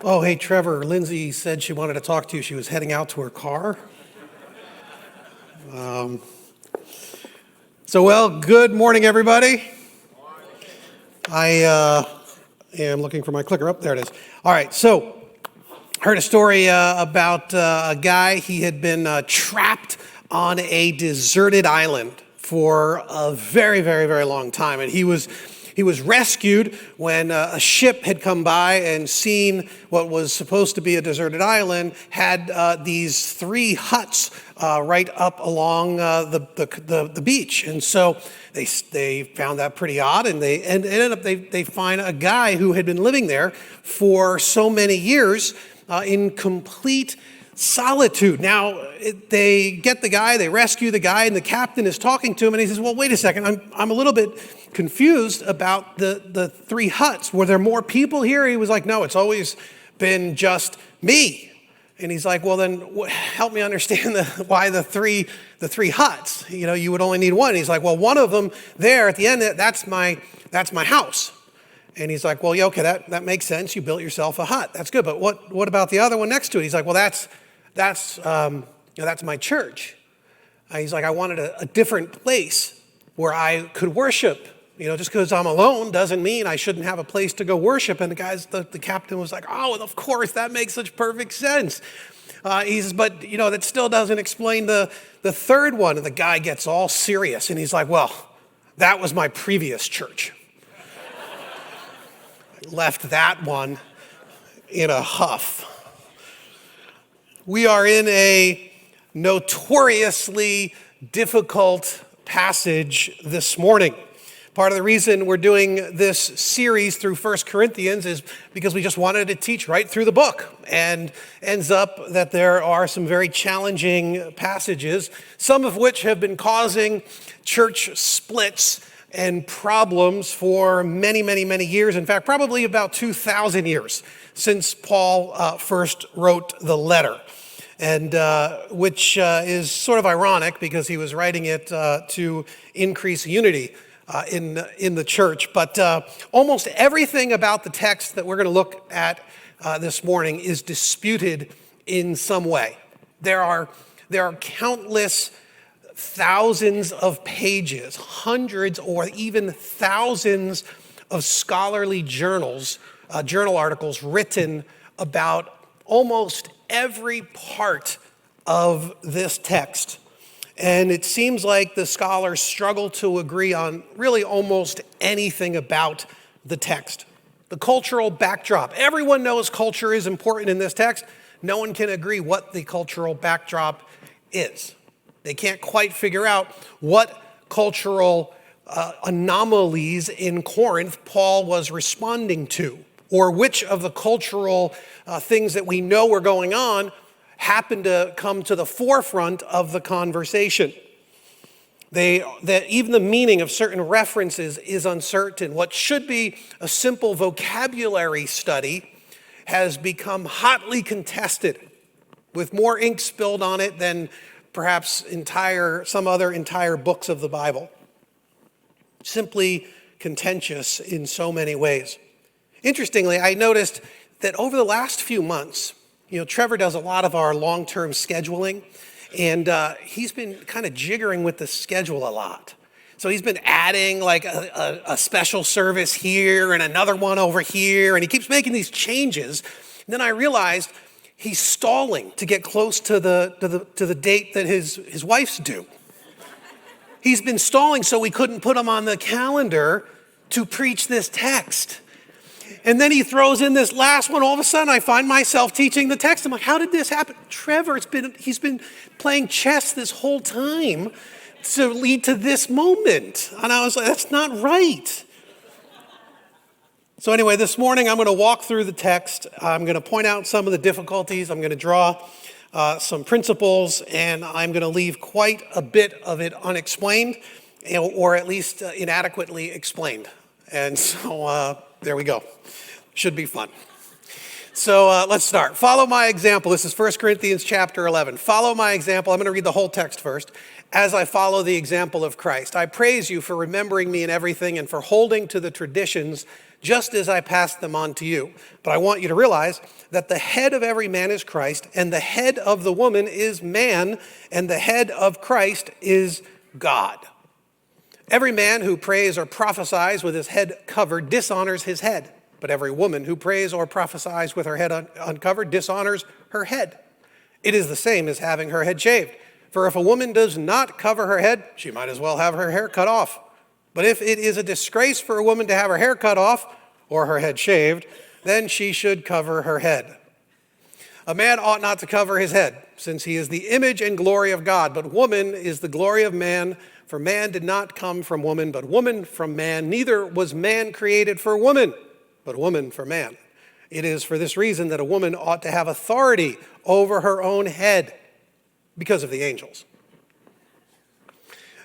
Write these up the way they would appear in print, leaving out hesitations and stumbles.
Oh, hey, Trevor, Lindsay said she wanted to talk to you. She was heading out to her car. Good morning, everybody. I am looking for my clicker. There it is. All right, so heard a story about a guy. He had been trapped on a deserted island for a very, very, very long time, and he was rescued when a ship had come by and seen what was supposed to be a deserted island, had these three huts right up along the beach. And so they found that pretty odd, and they find a guy who had been living there for so many years in complete solitude. Now, they get the guy, they rescue the guy, and the captain is talking to him, and he says, well, wait a second, I'm a little bit confused about the three huts. Were there more people here? He was like, no, it's always been just me. And he's like, well, then help me understand why the three huts. You know, you would only need one. And he's like, well, one of them there at the end, that's my house. And he's like, well, yeah, okay, that makes sense. You built yourself a hut. That's good. But what about the other one next to it? He's like, well, that's my church. He's like, I wanted a different place where I could worship. You know, just because I'm alone doesn't mean I shouldn't have a place to go worship. And the captain was like, oh, of course, that makes such perfect sense. He says, but, you know, that still doesn't explain the third one. And the guy gets all serious. And he's like, well, that was my previous church. I left that one in a huff. We are in a notoriously difficult passage this morning. Part of the reason we're doing this series through 1 Corinthians is because we just wanted to teach right through the book, and ends up that there are some very challenging passages, some of which have been causing church splits and problems for many, many, many years. In fact, probably about 2,000 years since Paul first wrote the letter. And which is sort of ironic because he was writing it to increase unity in the church. But almost everything about the text that we're going to look at this morning is disputed in some way. There are countless thousands of pages, hundreds or even thousands of scholarly journal articles written about almost every part of this text. And it seems like the scholars struggle to agree on really almost anything about the text. The cultural backdrop. Everyone knows culture is important in this text. No one can agree what the cultural backdrop is. They can't quite figure out what cultural anomalies in Corinth Paul was responding to, or which of the cultural things that we know were going on happened to come to the forefront of the conversation. That even the meaning of certain references is uncertain. What should be a simple vocabulary study has become hotly contested, with more ink spilled on it than perhaps some other entire books of the Bible. Simply contentious in so many ways. Interestingly, I noticed that over the last few months, you know, Trevor does a lot of our long-term scheduling, and he's been kind of jiggering with the schedule a lot. So he's been adding like a special service here and another one over here, and he keeps making these changes. And then I realized he's stalling to get close to the date that his wife's due. He's been stalling so we couldn't put him on the calendar to preach this text. And then he throws in this last one. All of a sudden, I find myself teaching the text. I'm like, how did this happen? Trevor, he's been playing chess this whole time to lead to this moment. And I was like, that's not right. So anyway, this morning, I'm going to walk through the text. I'm going to point out some of the difficulties. I'm going to draw some principles, and I'm going to leave quite a bit of it unexplained, or at least inadequately explained. And so there we go. Should be fun. So let's start. Follow my example. This is 1 Corinthians chapter 11. Follow my example. I'm going to read the whole text first. as I follow the example of Christ. I praise you for remembering me in everything and for holding to the traditions just as I passed them on to you. But I want you to realize that the head of every man is Christ, and the head of the woman is man, and the head of Christ is God. Every man who prays or prophesies with his head covered dishonors his head, but every woman who prays or prophesies with her head uncovered dishonors her head. It is the same as having her head shaved. For if a woman does not cover her head, she might as well have her hair cut off. But if it is a disgrace for a woman to have her hair cut off or her head shaved, then she should cover her head. A man ought not to cover his head, since he is the image and glory of God. But woman is the glory of man, for man did not come from woman, but woman from man. Neither was man created for woman, but woman for man. It is for this reason that a woman ought to have authority over her own head, because of the angels.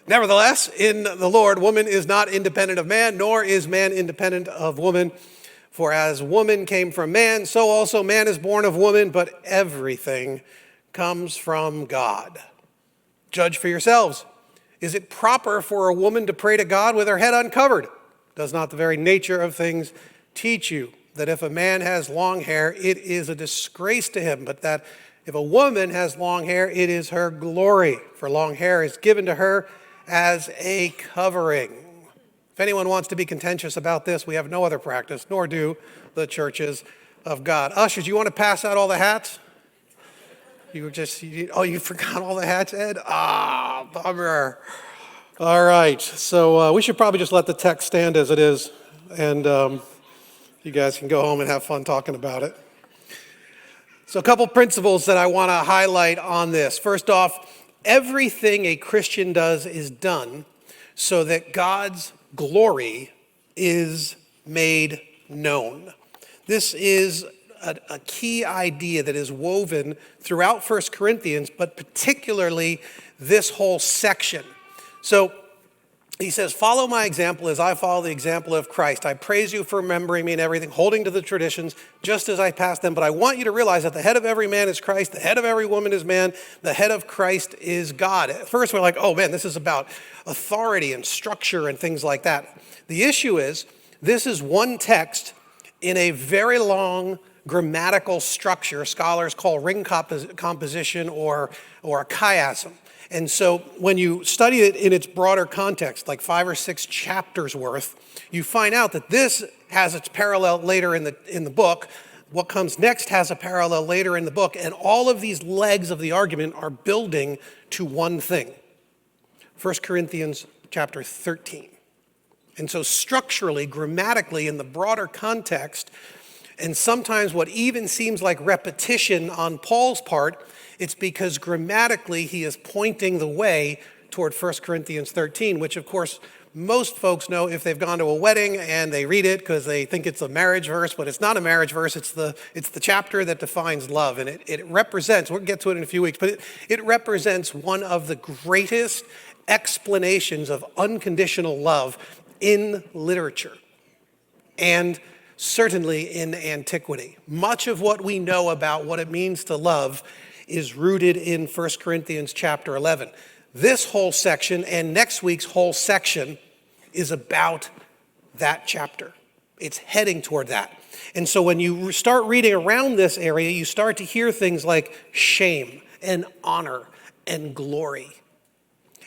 Nevertheless, in the Lord, woman is not independent of man, nor is man independent of woman. For as woman came from man, so also man is born of woman, but everything comes from God. Judge for yourselves. Is it proper for a woman to pray to God with her head uncovered? Does not the very nature of things teach you that if a man has long hair, it is a disgrace to him, but that if a woman has long hair, it is her glory, for long hair is given to her as a covering. If anyone wants to be contentious about this, we have no other practice, nor do the churches of God. Ushers, you want to pass out all the hats? You forgot all the hats, Ed? Bummer. All right, so we should probably just let the text stand as it is, and you guys can go home and have fun talking about it. So a couple principles that I want to highlight on this. First off, everything a Christian does is done so that God's glory is made known. This is a key idea that is woven throughout 1 Corinthians, but particularly this whole section. So he says, follow my example as I follow the example of Christ. I praise you for remembering me and everything, holding to the traditions just as I passed them. But I want you to realize that the head of every man is Christ, the head of every woman is man, the head of Christ is God. At first we're like, oh man, this is about authority and structure and things like that. The issue is, this is one text in a very long grammatical structure scholars call ring composition or a chiasm. And so when you study it in its broader context, like 5 or 6 chapters worth, you find out that this has its parallel later in the book. What comes next has a parallel later in the book. And all of these legs of the argument are building to one thing. 1 Corinthians chapter 13. And so structurally, grammatically, in the broader context, and sometimes what even seems like repetition on Paul's part, it's because grammatically he is pointing the way toward 1 Corinthians 13, which of course most folks know if they've gone to a wedding and they read it because they think it's a marriage verse, but it's not a marriage verse, it's the chapter that defines love. And it represents, we'll get to it in a few weeks, but it represents one of the greatest explanations of unconditional love in literature and certainly in antiquity. Much of what we know about what it means to love is rooted in 1 Corinthians chapter 11. This whole section and next week's whole section is about that chapter. It's heading toward that. And so when you start reading around this area, you start to hear things like shame and honor and glory.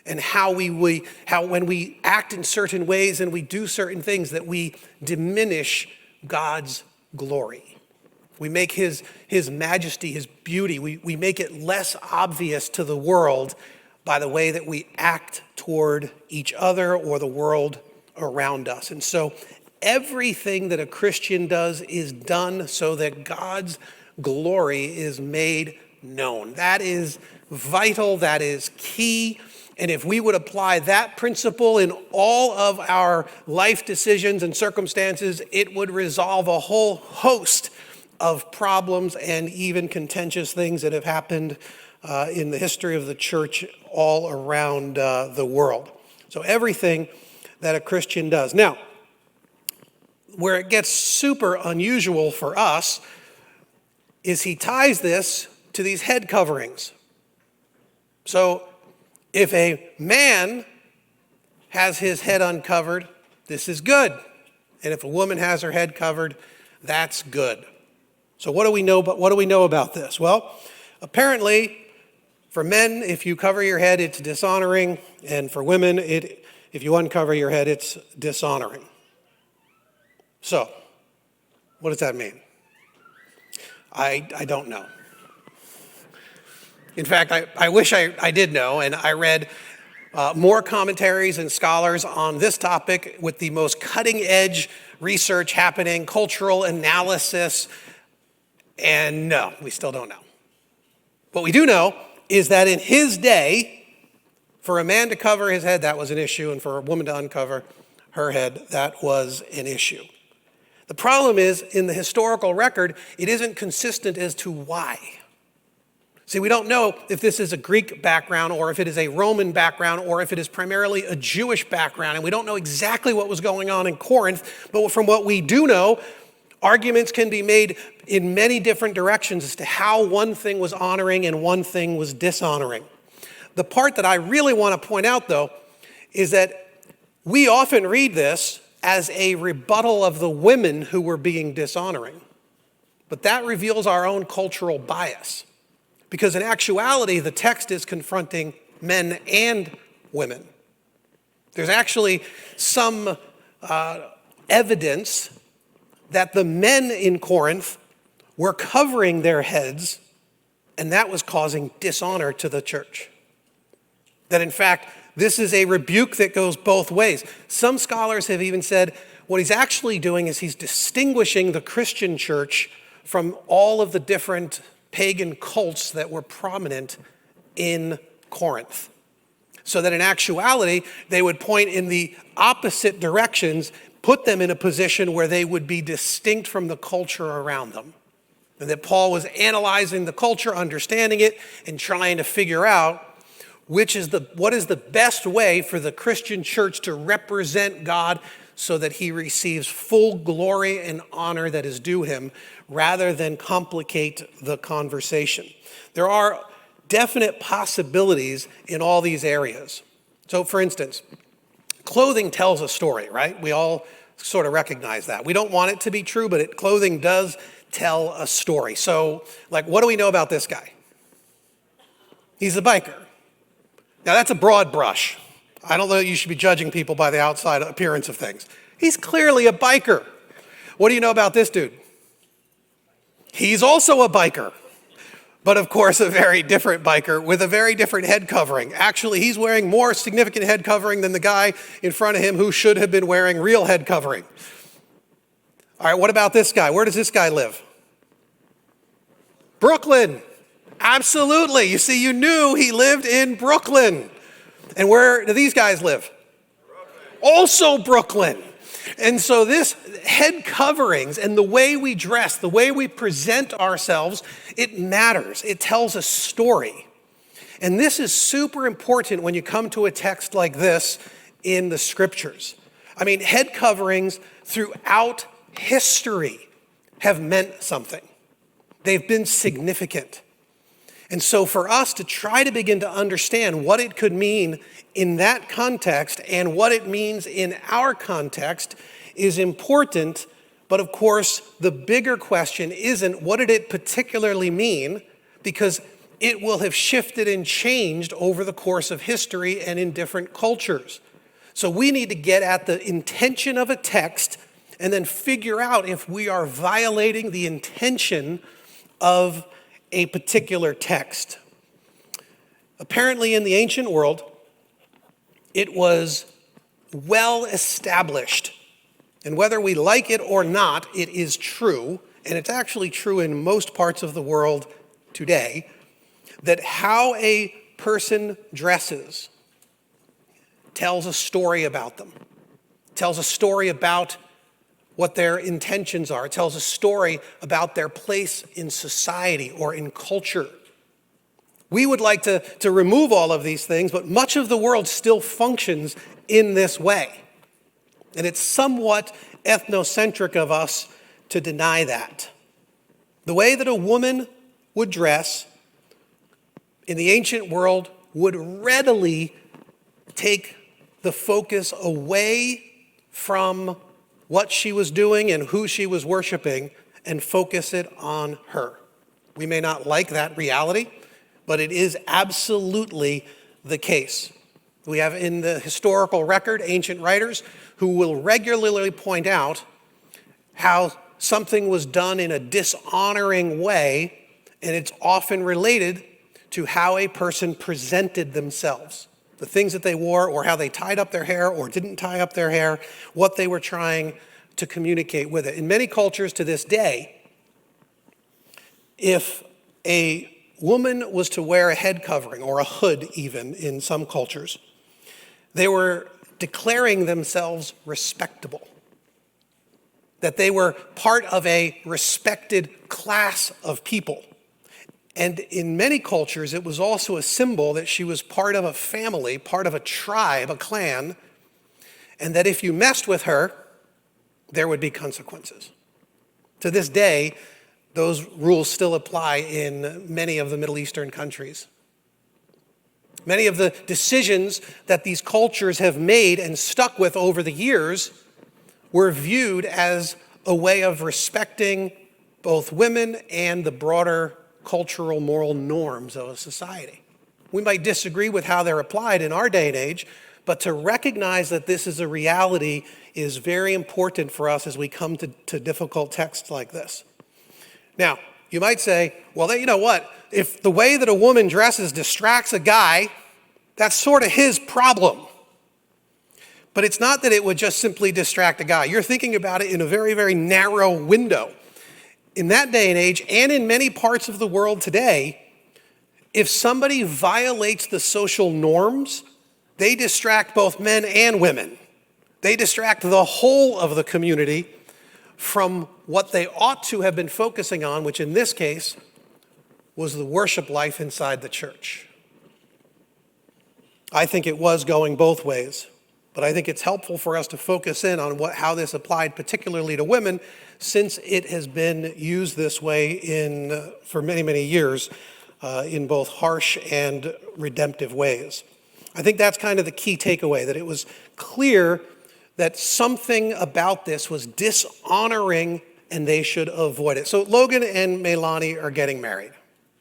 And how when we act in certain ways and we do certain things that we diminish God's glory. We make his majesty, his beauty, we make it less obvious to the world by the way that we act toward each other or the world around us. And so everything that a Christian does is done so that God's glory is made known. That is vital, that is key. And if we would apply that principle in all of our life decisions and circumstances, it would resolve a whole host of problems and even contentious things that have happened in the history of the church all around the world. So everything that a Christian does. Now, where it gets super unusual for us is he ties this to these head coverings. So If a man has his head uncovered, this is good. And if a woman has her head covered, that's good. So what do we know about this? Well, apparently for men, if you cover your head, it's dishonoring, and for women, if you uncover your head, it's dishonoring. So, what does that mean? I don't know. In fact, I wish I did know, and I read more commentaries and scholars on this topic with the most cutting-edge research happening, cultural analysis, and no, we still don't know. What we do know is that in his day, for a man to cover his head, that was an issue, and for a woman to uncover her head, that was an issue. The problem is, in the historical record, it isn't consistent as to why. See, we don't know if this is a Greek background or if it is a Roman background or if it is primarily a Jewish background, and we don't know exactly what was going on in Corinth, but from what we do know, arguments can be made in many different directions as to how one thing was honoring and one thing was dishonoring. The part that I really want to point out, though, is that we often read this as a rebuttal of the women who were being dishonoring. But that reveals our own cultural bias. Because in actuality, the text is confronting men and women. There's actually some evidence that the men in Corinth were covering their heads, and that was causing dishonor to the church. That in fact, this is a rebuke that goes both ways. Some scholars have even said what he's actually doing is he's distinguishing the Christian church from all of the different pagan cults that were prominent in Corinth. So that in actuality, they would point in the opposite directions, put them in a position where they would be distinct from the culture around them. And that Paul was analyzing the culture, understanding it, and trying to figure out what is the best way for the Christian church to represent God so that he receives full glory and honor that is due him, rather than complicate the conversation. There are definite possibilities in all these areas. So for instance, clothing tells a story, right? We all sort of recognize that. We don't want it to be true, but clothing does tell a story. So, what do we know about this guy? He's a biker. Now, that's a broad brush. I don't know that you should be judging people by the outside appearance of things. He's clearly a biker. What do you know about this dude? He's also a biker, but of course a very different biker with a very different head covering. Actually, he's wearing more significant head covering than the guy in front of him who should have been wearing real head covering. All right, what about this guy? Where does this guy live? Brooklyn. Absolutely. You see, you knew he lived in Brooklyn. And where do these guys live? Brooklyn. Also Brooklyn. And so this head coverings and the way we dress, the way we present ourselves, it matters. It tells a story. And this is super important when you come to a text like this in the scriptures. I mean, head coverings throughout history have meant something. They've been significant. And so for us to try to begin to understand what it could mean in that context and what it means in our context is important. But of course, the bigger question isn't what did it particularly mean, because it will have shifted and changed over the course of history and in different cultures. So we need to get at the intention of a text and then figure out if we are violating the intention of a particular text. Apparently in the ancient world, it was well established. And whether we like it or not, it is true, and it's actually true in most parts of the world today, that how a person dresses tells a story about them. It tells a story about what their intentions are. It tells a story about their place in society or in culture. We would like to remove all of these things, but much of the world still functions in this way. And it's somewhat ethnocentric of us to deny that. The way that a woman would dress in the ancient world would readily take the focus away from what she was doing and who she was worshiping and focus it on her. We may not like that reality, but it is absolutely the case. We have in the historical record ancient writers who will regularly point out how something was done in a dishonoring way, and it's often related to how a person presented themselves. The things that they wore, or how they tied up their hair or didn't tie up their hair, what they were trying to communicate with it. In many cultures to this day, if a woman was to wear a head covering, or a hood even in some cultures, they were declaring themselves respectable, that they were part of a respected class of people. And in many cultures, it was also a symbol that she was part of a family, part of a tribe, a clan, and that if you messed with her, there would be consequences. To this day, those rules still apply in many of the Middle Eastern countries. Many of the decisions that these cultures have made and stuck with over the years were viewed as a way of respecting both women and the broader cultural moral norms of a society. We might disagree with how they're applied in our day and age, but to recognize that this is a reality is very important for us as we come to difficult texts like this. Now, you might say, well, you know what? If the way that a woman dresses distracts a guy, that's sort of his problem. But it's not that it would just simply distract a guy. You're thinking about it in a very, very narrow window. In that day and age, and in many parts of the world today, if somebody violates the social norms, they distract both men and women. They distract the whole of the community from what they ought to have been focusing on, which in this case was the worship life inside the church. I think it was going both ways, but I think it's helpful for us to focus in on how this applied particularly to women, since it has been used this way for many, many years in both harsh and redemptive ways. I think that's kind of the key takeaway, that it was clear that something about this was dishonoring and they should avoid it. So Logan and Melanie are getting married.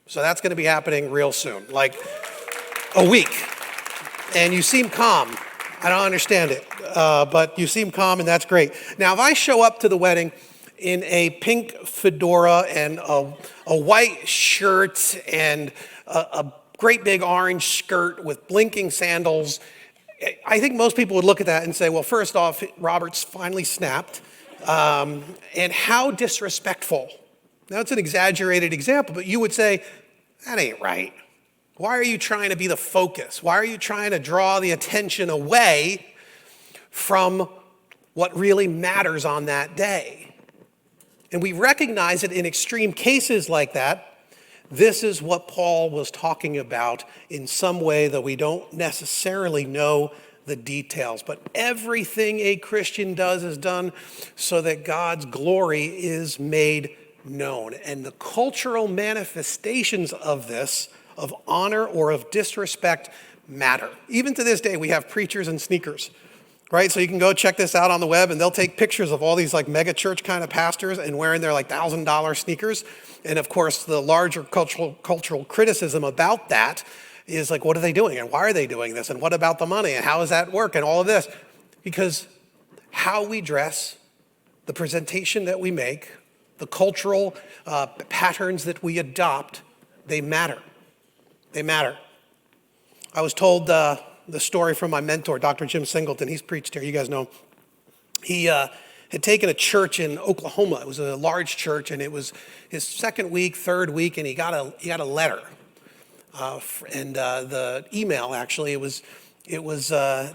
So that's going to be happening real soon, like a week. And you seem calm. I don't understand it, but you seem calm, and that's great. Now, if I show up to the wedding in a pink fedora and a white shirt and a great big orange skirt with blinking sandals, I think most people would look at that and say, well, first off, Robert's finally snapped, and how disrespectful. Now, it's an exaggerated example, but you would say, that ain't right. Why are you trying to be the focus? Why are you trying to draw the attention away from what really matters on that day? And we recognize that in extreme cases like that, this is what Paul was talking about in some way, though we don't necessarily know the details. But everything a Christian does is done so that God's glory is made known. And the cultural manifestations of this, of honor or of disrespect, matter. Even to this day, we have preachers in sneakers, right? So you can go check this out on the web, and they'll take pictures of all these like mega church kind of pastors and wearing their like $1,000 sneakers. And of course, the larger cultural criticism about that is like, what are they doing? And why are they doing this? And what about the money? And how does that work? And all of this. Because how we dress, the presentation that we make, the cultural patterns that we adopt, they matter. They matter. I was told the story from my mentor, Dr. Jim Singleton. He's preached here. You guys know him. He had taken a church in Oklahoma. It was a large church, and it was his second week, third week, and he got a letter. The email, actually, it was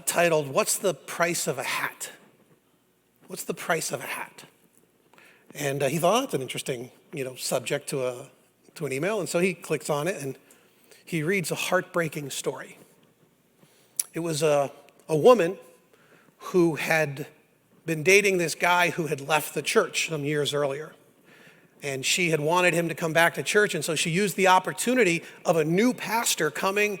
titled, "What's the price of a hat?" What's the price of a hat? And he thought, that's an interesting, subject to an email. And so he clicks on it, and he reads a heartbreaking story. It was a woman who had been dating this guy who had left the church some years earlier. And she had wanted him to come back to church, and so she used the opportunity of a new pastor coming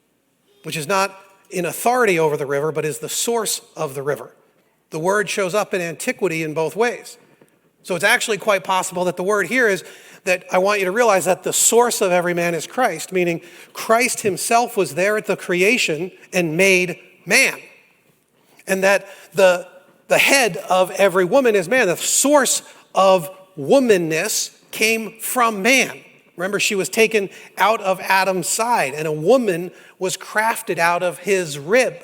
which is not in authority over the river, but is the source of the river. The word shows up in antiquity in both ways. So it's actually quite possible that the word here is that I want you to realize that the source of every man is Christ, meaning Christ himself was there at the creation and made man. And that the head of every woman is man. The source of womanness came from man. Remember, she was taken out of Adam's side, and a woman was crafted out of his rib.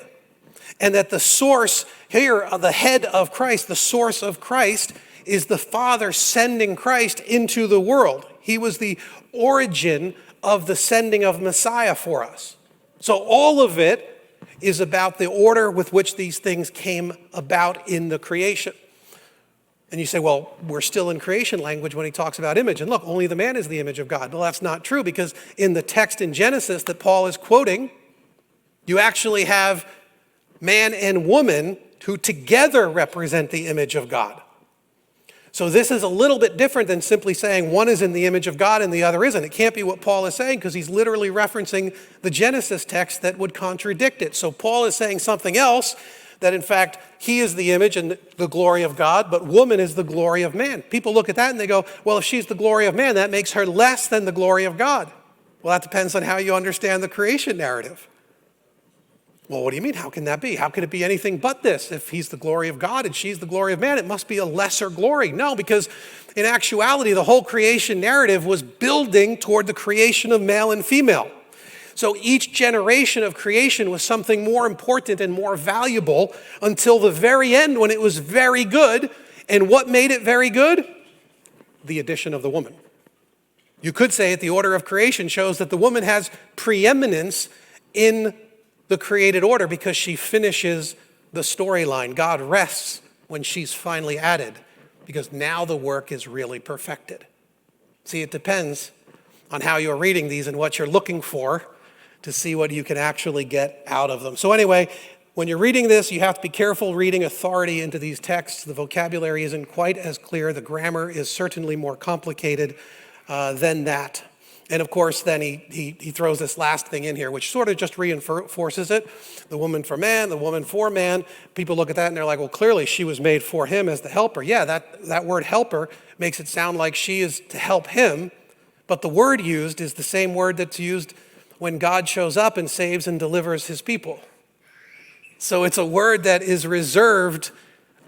And that the source here, the head of Christ, the source of Christ, is the Father sending Christ into the world. He was the origin of the sending of Messiah for us. So all of it is about the order with which these things came about in the creation. And you say, well, we're still in creation language when he talks about image. And look, only the man is the image of God. Well, that's not true, because in the text in Genesis that Paul is quoting, you actually have man and woman who together represent the image of God. So this is a little bit different than simply saying one is in the image of God and the other isn't. It can't be what Paul is saying, because he's literally referencing the Genesis text that would contradict it. So Paul is saying something else, that in fact he is the image and the glory of God, but woman is the glory of man. People look at that and they go, well, if she's the glory of man, that makes her less than the glory of God. Well, that depends on how you understand the creation narrative. Well, what do you mean? How can that be? How can it be anything but this? If he's the glory of God and she's the glory of man, it must be a lesser glory. No, because in actuality, the whole creation narrative was building toward the creation of male and female. So each generation of creation was something more important and more valuable until the very end, when it was very good. And what made it very good? The addition of the woman. You could say that the order of creation shows that the woman has preeminence in the created order because she finishes the storyline. God rests when she's finally added, because now the work is really perfected. See, it depends on how you're reading these and what you're looking for to see what you can actually get out of them. So anyway, when you're reading this, you have to be careful reading authority into these texts. The vocabulary isn't quite as clear. The grammar is certainly more complicated than that. And of course, then he throws this last thing in here, which sort of just reinforces it. The woman for man, the woman for man. People look at that and they're like, well, clearly she was made for him as the helper. Yeah, that word helper makes it sound like she is to help him. But the word used is the same word that's used when God shows up and saves and delivers his people. So it's a word that is reserved,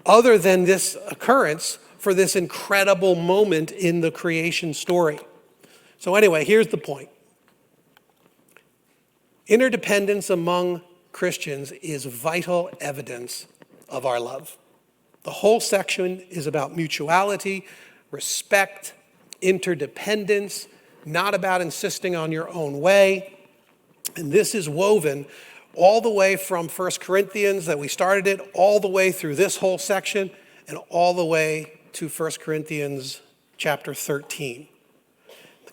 other than this occurrence, for this incredible moment in the creation story. So anyway, here's the point. Interdependence among Christians is vital evidence of our love. The whole section is about mutuality, respect, interdependence, not about insisting on your own way. And this is woven all the way from 1 Corinthians that we started it, all the way through this whole section, and all the way to 1 Corinthians chapter 13.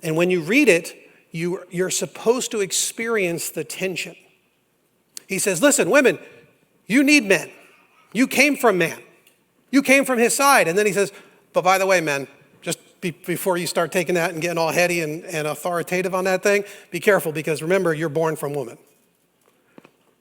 And when you read it, you're supposed to experience the tension. He says, listen, women, you need men. You came from man. You came from his side. And then he says, but by the way, men, just before you start taking that and getting all heady and authoritative on that thing, be careful, because remember, you're born from woman.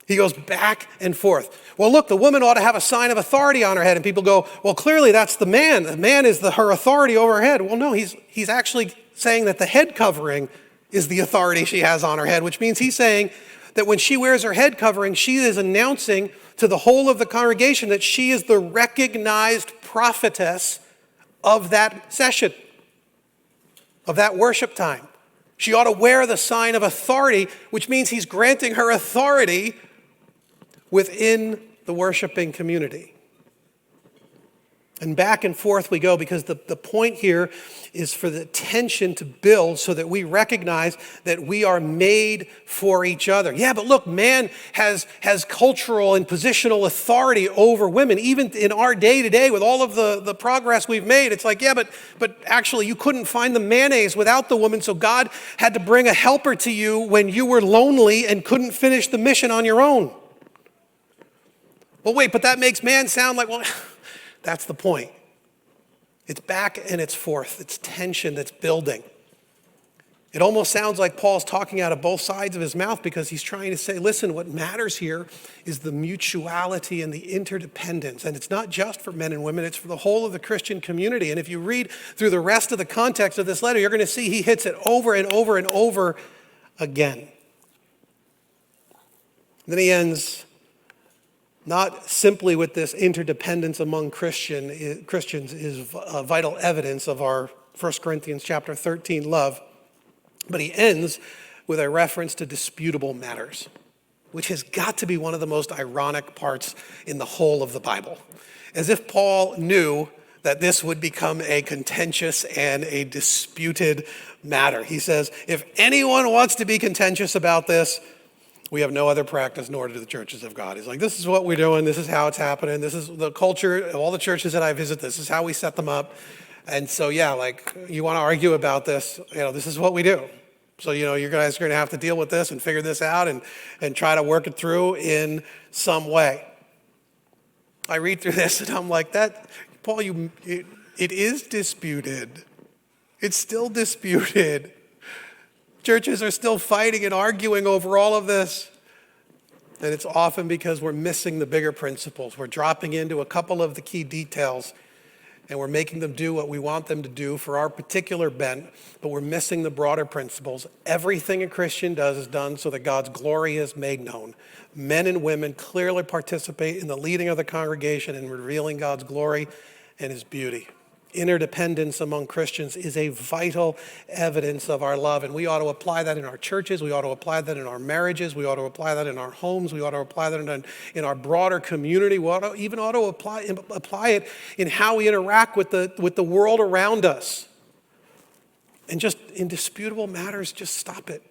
He goes back and forth. Well, look, the woman ought to have a sign of authority on her head. And people go, well, clearly that's the man. The man is her authority over her head. Well, no, he's actually saying that the head covering is the authority she has on her head, which means he's saying that when she wears her head covering, she is announcing to the whole of the congregation that she is the recognized prophetess of that session, of that worship time. She ought to wear the sign of authority, which means he's granting her authority within the worshiping community. And back and forth we go, because the point here is for the tension to build so that we recognize that we are made for each other. Yeah, but look, man has cultural and positional authority over women. Even in our day to day, with all of the progress we've made, it's like, yeah, but actually you couldn't find the mayonnaise without the woman, so God had to bring a helper to you when you were lonely and couldn't finish the mission on your own. Well, wait, but that makes man sound like, well, that's the point. It's back and it's forth. It's tension that's building. It almost sounds like Paul's talking out of both sides of his mouth because he's trying to say, listen, what matters here is the mutuality and the interdependence. And it's not just for men and women, it's for the whole of the Christian community. And if you read through the rest of the context of this letter, you're going to see he hits it over and over and over again. Then he ends not simply with this interdependence among Christians is vital evidence of our 1 Corinthians chapter 13 love, but he ends with a reference to disputable matters, which has got to be one of the most ironic parts in the whole of the Bible. As if Paul knew that this would become a contentious and a disputed matter. He says, if anyone wants to be contentious about this, we have no other practice, nor do the churches of God. He's like, this is what we're doing. This is how it's happening. This is the culture of all the churches that I visit. This is how we set them up. And so, yeah, like, you want to argue about this, this is what we do. So, you guys are going to have to deal with this and figure this out and try to work it through in some way. I read through this and I'm like, Paul, it is disputed. It's still disputed. Churches are still fighting and arguing over all of this. And it's often because we're missing the bigger principles. We're dropping into a couple of the key details and we're making them do what we want them to do for our particular bent, but we're missing the broader principles. Everything a Christian does is done so that God's glory is made known. Men and women clearly participate in the leading of the congregation and revealing God's glory and his beauty. Interdependence among Christians is a vital evidence of our love, and we ought to apply that in our churches. We ought to apply that in our marriages. We ought to apply that in our homes. We ought to apply that in our broader community. We ought to apply it in how we interact with the world around us. And just in disputable matters, just stop it.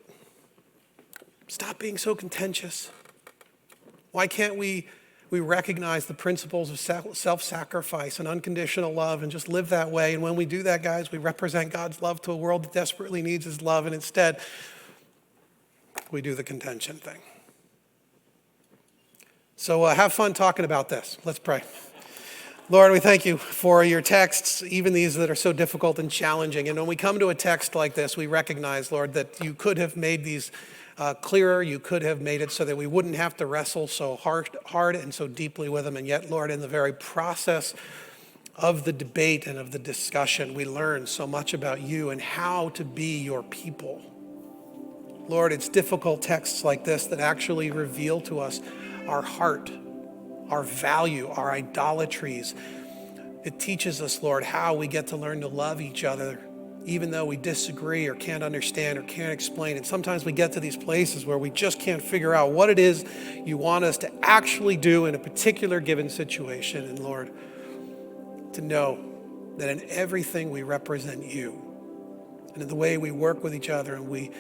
Stop being so contentious. Why can't we recognize the principles of self-sacrifice and unconditional love and just live that way? And when we do that, guys, we represent God's love to a world that desperately needs his love. And instead, we do the contention thing. So have fun talking about this. Let's pray. Lord, we thank you for your texts, even these that are so difficult and challenging. And when we come to a text like this, we recognize, Lord, that you could have made these clearer. You could have made it so that we wouldn't have to wrestle so hard and so deeply with them. And yet, Lord, in the very process of the debate and of the discussion, we learn so much about you and how to be your people. Lord, it's difficult texts like this that actually reveal to us our heart, our value, our idolatries. It teaches us, Lord, how we get to learn to love each other even though we disagree or can't understand or can't explain. And sometimes we get to these places where we just can't figure out what it is you want us to actually do in a particular given situation. And Lord, to know that in everything we represent you, and in the way we work with each other and we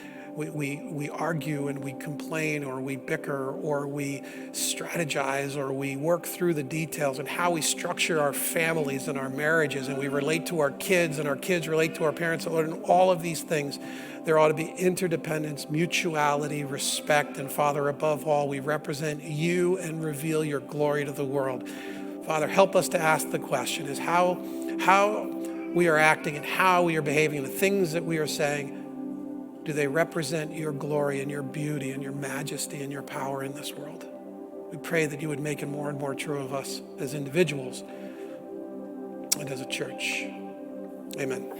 argue and we complain or we bicker or we strategize or we work through the details and how we structure our families and our marriages and we relate to our kids and our kids relate to our parents. And all of these things, there ought to be interdependence, mutuality, respect, and Father, above all, we represent you and reveal your glory to the world. Father, help us to ask the question is how we are acting and how we are behaving, the things that we are saying, do they represent your glory and your beauty and your majesty and your power in this world? We pray that you would make it more and more true of us as individuals and as a church. Amen.